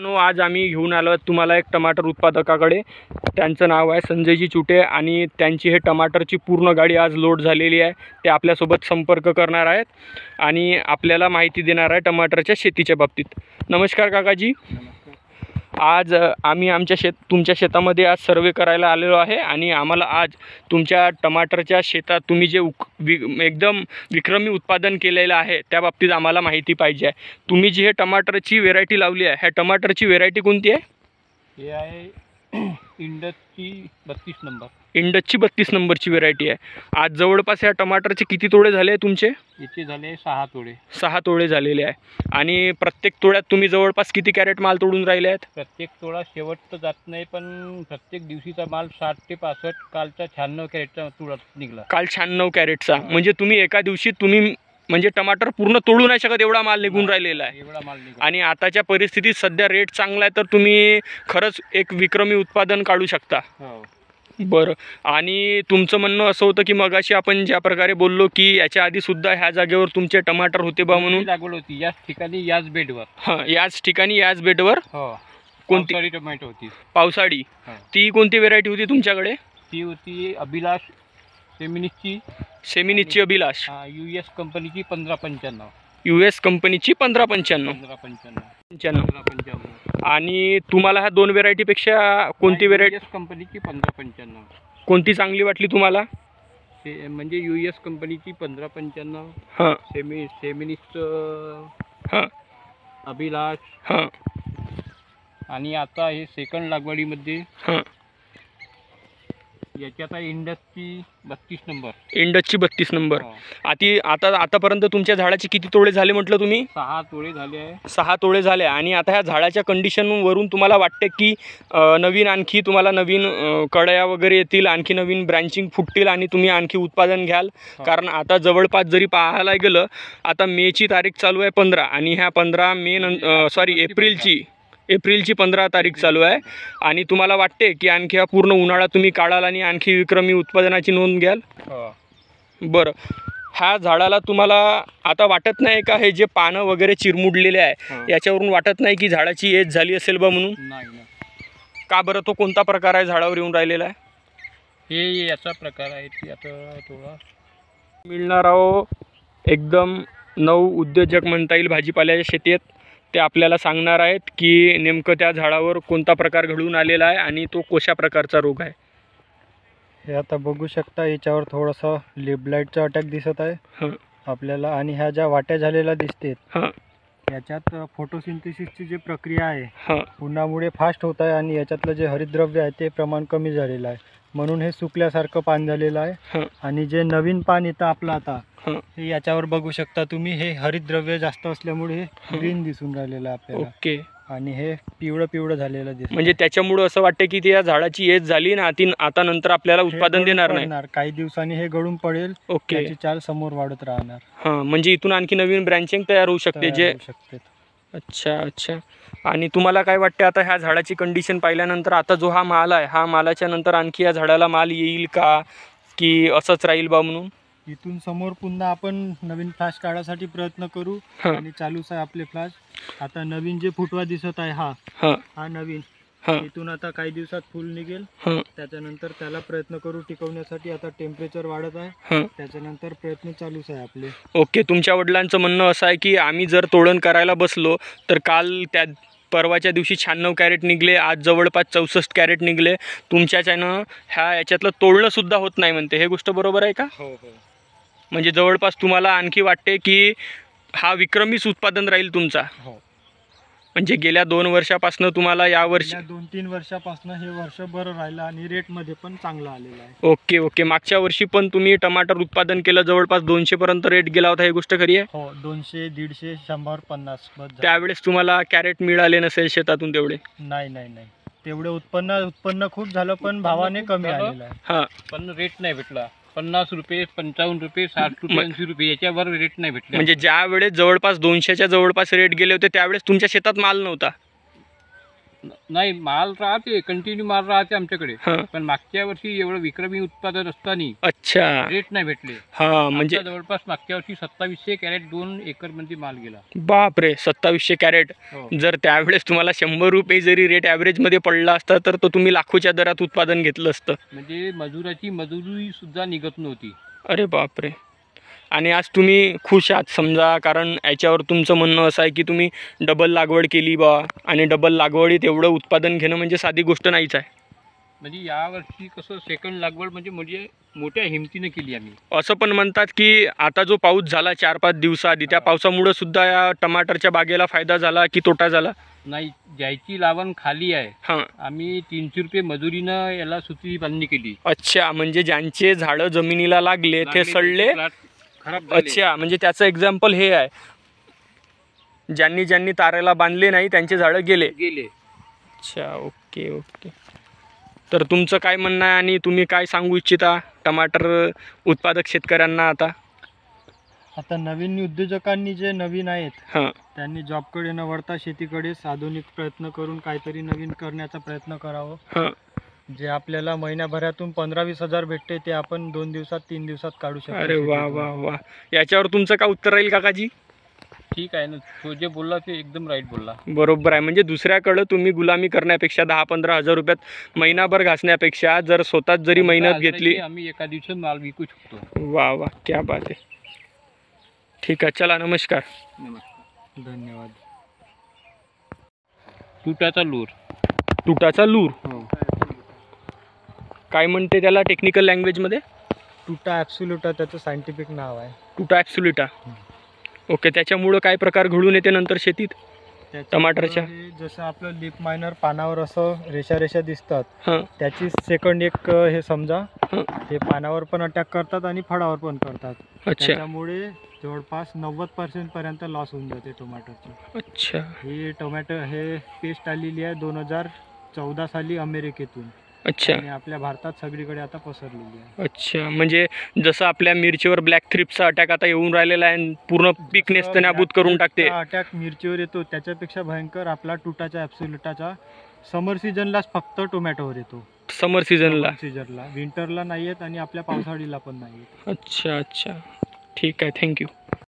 आज आम्ही घेऊन आलो तुम्हाला एक टमाटर उत्पादकाकडे। त्यांचं नाव आहे संजयजी चुटे आणि त्यांची हे टमाटरची पूर्ण गाडी आज लोड झालेली आहे। ते आपल्यासोबत संपर्क करणार आहेत आणि आपल्याला माहिती देणार आहे टमाटरच्या शेतीच्या बाबतीत। नमस्कार काकाजी। आज आम्ही तुमच्या शेतामध्ये आज सर्वे करायला आलेलो आहे आणि आम्हाला आज तुमच्या टमाटरच्या शेतात तुम्ही जे एकदम विक्रमी उत्पादन केलेलं आहे त्या बाबतीत आम्हाला माहिती पाहिजे आहे। तुम्ही जी हे टमाटरची व्हेरायटी लावली आहे ह्या टमाटरची व्हेरायटी कोणती आहे? हे आहे इंडसची 32 नंबर। इंडसची 32 नंबरची व्हेरायटी आहे। आज जवळपास ह्या टमाटरचे किती तोडे झाले तुमचे? याचे झाले 6 तोडे। 6 तोडे झालेले आहे आणि प्रत्येक तोड्यात तुम्ही जवळपास किती कॅरेट माल तोडून राहिले आहेत? प्रत्येक तोडा शेवट तर जात नाही, पण प्रत्येक दिवशीचा माल 60 ते 65। कालचा 96 कॅरेटचा तोडा निघाला। काल 96 कॅरेटचा। म्हणजे तुम्ही एका दिवशी म्हणजे टमाटर पूर्ण तोडू नाही शकत एवढा माल निघून राहिलेला आहे। एवढा माल निघाला आणि आताच्या परिस्थितीत सध्या रेट चांगला आहे तर तुम्ही खरंच एक विक्रमी उत्पादन काढू शकता। हो बरं, आणि तुमचं म्हणणं असं होतं की मगाशी आपण ज्या प्रकारे बोललो की याच्या आधी सुद्धा ह्या जागेवर तुमचे टमाटर होते बा म्हणून लागवड होती याच ठिकाणी याच बेडवर। हां, याच ठिकाणी याच बेडवर। हो, कोणती टोमॅटो होती? पावसाळी। ती कोणती व्हेरायटी होती तुमच्याकडे? ती होती अभिलाष सेमिनिसची अभिलाष। US कंपनीची 1595। US कंपनीची 1595। आणि तुम्हाला ह्या दोन व्हेरायटीपेक्षा कोणती व्हेरायटी कंपनीची 1595 कोणती चांगली वाटली तुम्हाला? म्हणजे US कंपनीची 1595। हां, सेमिनिस्ट हां, अभिलाष। हां, आणि आता हे सेकंड लागवडीमध्ये हां, याच्यात आहे इंडसची 32 नंबर। इंडसची 32 नंबर। आतापर्यंत तुमच्या झाडाचे किती तोडे झाले म्हटलं तुम्ही? 6 तोडे झाले आहे। 6 तोडे झाले। आणि आता ह्या झाडाच्या कंडिशनवरून तुम्हाला वाटते की आणखी तुम्हाला नवीन कळ्या वगैरे येतील, आणखी नवीन ब्रँचिंग फुटतील आणि तुम्ही आणखी उत्पादन घ्याल? कारण आता जवळपास जरी पाहायला गेलं आता मेची तारीख चालू आहे 15 आणि ह्या 15 एप्रिलची 15 तारीख चालू आहे आणि तुम्हाला वाटते की आणखी हा पूर्ण उन्हाळा तुम्ही काढाल आणि आणखी विक्रमी उत्पादनाची नोंद घ्याल? बरं, ह्या झाडाला तुम्हाला आता वाटत नाही का हे जे पानं वगैरे चिरमुडलेले आहे याच्यावरून वाटत नाही की झाडाची एज झाली असेल बा म्हणून? नाही। का बरं? तो कोणता प्रकार आहे झाडावर येऊन राहिलेला आहे? हे याचा प्रकार आहे की आता थोडा मिळणारा एकदम नऊ उद्योजक म्हणता येईल भाजीपाल्याच्या शेतीत ते आपल्याला सांगणार आहेत की नेमकं त्या झाडावर कोणता प्रकार घडून आलेला आहे आणि तो कशा प्रकारचा रोग आहे। हे आता बघू शकता याच्यावर थोडंसं लीफ ब्लाइटचा अटॅक दिसत आहे आपल्याला। आणि ह्या ज्या वाट्या झालेल्या दिसतात याच्यात फोटोसिंथेसिसची जी प्रक्रिया आहे उन्हामुळे फास्ट होत आहे आणि याच्यातलं जे हरितद्रव्य आहे ते प्रमाण कमी झालेलं आहे, म्हणून हे सुकल्यासारखं पान झालेलं आहे। आणि जे नवीन पान येतं आपलं आता हे याच्यावर बघू शकता तुम्ही, हे हरितद्रव्य जास्त असल्यामुळे हे ग्रीन दिसून राहिलेलं आहे आपल्याला। ओके, आणि हे पिवळं झालेलं दिसतं। म्हणजे त्याच्यामुळे असं वाटतं की त्या झाडाची एज झाली ना आता नंतर आपल्याला उत्पादन देणार नाही। काही दिवसांनी हे गळून पडेल। ओके, त्याची चाल समोर वाढत राहणार। हां, म्हणजे इथून आणखी नवीन ब्रँचिंग तयार होऊ शकते जे। अच्छा। आणि तुम्हाला काय वाटते आता ह्या झाडाची कंडिशन पाहिल्यानंतर आता जो हा माल आहे हा मालाच्या नंतर आणखी या झाडाला माल येईल का की असंच राहील बा म्हणून? इथून समोर पुन्हा आपण नवीन फ्लॅश काढायसाठी प्रयत्न करू आणि चालूच आहे आपले फ्लॅश। आता नवीन जे फुटवा दिसत आहे हा नवीन, इथून आता काही दिवसात फुल निघेल। त्याच्यानंतर त्याला प्रयत्न करू टिकवण्यासाठी। आता टेम्परेचर वाढत आहे, त्याच्यानंतर प्रयत्न चालूच आहे आपले। ओके, तुमच्या वडिलांचं म्हणणं असं आहे की आम्ही जर तोडण करायला बसलो तर काल परवाच्या दिवशी 96 कॅरेट निघले, आज जवळपास 64 कॅरेट निघले। तुमच्याच्यानं याच्यातलं तोडणं सुद्धा होत नाही म्हणते, हे गोष्ट बरोबर आहे का? हो। म्हणजे जवळपास तुम्हाला आणखी वाटते की हा विक्रमीच उत्पादन राहील तुमचा? हो, म्हणजे गेल्या 2 वर्षापासून तुम्हाला या वर्षी 2-3 वर्षापासून हे वर्ष बरं राहिलं आणि रेटमध्ये पण चांगलं आलेलं आहे। ओके, मागच्या वर्षी पण तुम्ही टमाटर उत्पादन केलं, जवळपास 200 पर्यंत रेट गेला होता, ही गोष्ट खरी आहे? हो, 200, 150, 100, 50 त्यावेळेस तुम्हाला कॅरेट मिळाले नसेल शेतातून तेवढे? नाही, तेवढे उत्पन्न खूप झालं पण भावाने कमी आलेलं आहे। हां, पण रेट नाही भेटला। 50 रुपये, 55 रुपये, 60 रुपये, 80 रुपये याच्यावर रेट नाही भेटले। म्हणजे ज्या वेळेस जवळपास 200च्या जवळपास रेट गेले होते त्यावेळेस तुमच्या शेतात माल नव्हता? नाही, माल राहते, कंटिन्यू माल राहते आमच्याकडे. हां. पण मागच्या वर्षी एवढं विक्रमी उत्पादन असताना अच्छा. रेट नाही भेटले. हां, म्हणजे आमचा जवळपास मागच्या वर्षी 2700 कॅरेट 2 एकरमध्ये माल गेला. बापरे, 2700 कॅरेट. हो. जर त्यावेळेस तुम्हाला 100 रुपये जरी रेट ॲव्हरेजमध्ये पडला असता तर तो तुम्ही लाखोच्या दरात उत्पादन घेतलं असतं. म्हणजे मजुराची मजुरी सुद्धा निघत नव्हती. अरे बापरे. आणि आज तुम्ही खुश आहात समजा, कारण याच्यावर तुमचं म्हणणं असं आहे की तुम्ही डबल लागवड केली बा, आणि डबल लागवडीत एवढं उत्पादन घेणं म्हणजे साधी गोष्ट नाहीच आहे. म्हणजे यावर्षी कसं सेकंड लागवड म्हणजे मोठ्या हिमतीनं केली आम्ही. असं पण म्हणतात की आता जो पाऊस झाला 4-5 दिवसाआधी, त्या पावसामुळं सुद्धा या टमाटरच्या बागेला फायदा झाला की तोटा झाला? नाही, ज्याची लावण खाली आहे हां. आम्ही 300 रुपये मजुरीनं याला सुती बांधणी केली. अच्छा, म्हणजे ज्यांचे झाडं जमिनीला लागले ते सडले. प्लॉट खराब झाले. अच्छा, म्हणजे त्याचं एक्झाम्पल हे आहे, ज्यांनी तारेला बांधले नाही त्यांचे झाडं गेले. अच्छा, ओके ओके. तर तुमचं काय म्हणणं आहे आणि तुम्ही काय सांगू इच्छिता टमाटर उत्पादक शेतकऱ्यांना? आता नवीन उद्योजकांनी जे नवीन आहेत हां. त्यांनी जॉबकडे न वळता शेतीकडेच आधुनिक प्रयत्न करून काहीतरी नवीन करण्याचा प्रयत्न करावं. हां. जे आपल्याला महिन्याभरातून 15-20 हजार भेटते ते आपण 2 दिवसात 3 दिवसात काढू शकतो. अरे वा वा वा. याच्यावर तुमचं काय उत्तर राहील काकाजी? ठीक आहे ना, तो जे बोलला ते एकदम राईट बोलला. बरोबर आहे. म्हणजे दुसऱ्याकडं तुम्ही गुलामी करण्यापेक्षा 10-15 हजार रुपयात महिनाभर घासण्यापेक्षा जर स्वतःच जरी मेहनत घेतली. आम्ही एका दिवसात माल विकू शकतो. वा वा, क्या बात आहे. ठीक आहे, चला, नमस्कार. धन्यवाद. तुटाचा लूर. तुटाचा लूर हो. काय म्हणते त्याला टेक्निकल लँग्वेजमध्ये? टुटा ॲब्सोल्युटा त्याचं सायंटिफिक नाव आहे. टुटा ॲब्सोल्युटा. ओके. त्याच्यामुळं काय प्रकार घडून येते नंतर शेतीत टमाटरच्या? जसं आपलं लिप मायनर पानावर असं रेषा दिसतात, हां. त्याची सेकंड एक हे समजा, हां. ते पानावर पण अटॅक करतात आणि फळावर पण करतात. अच्छा. त्याच्यामुळे जवळपास 90% पर्यंत लॉस होऊन जाते टोमॅटोची. अच्छा. ही टोमॅटो हे पेस्ट आलेली आहे 2014 साली अमेरिकेतून. अच्छा. आणि आपल्या भारतात सगळीकडे आता पसरलेली आहे. अच्छा, म्हणजे जसं आपल्या मिरचीवर ब्लॅक थ्रिप्सचा अटॅक आता येऊन राहिलेला आहे आणि पूर्ण पीक नेस्तनाबूत करून टाकते. अटॅक मिरचीवर येतो त्याच्यापेक्षा भयंकर आपला टुटाच्या ॲब्सोल्युटाचा समर सीझनलाच फक्त टोमॅटोवर येतो. समर सीझनला? विंटरला नाही येत आणि आपल्या पावसाळीला पण नाही येत. अच्छा अच्छा, ठीक आहे, थँक्यू.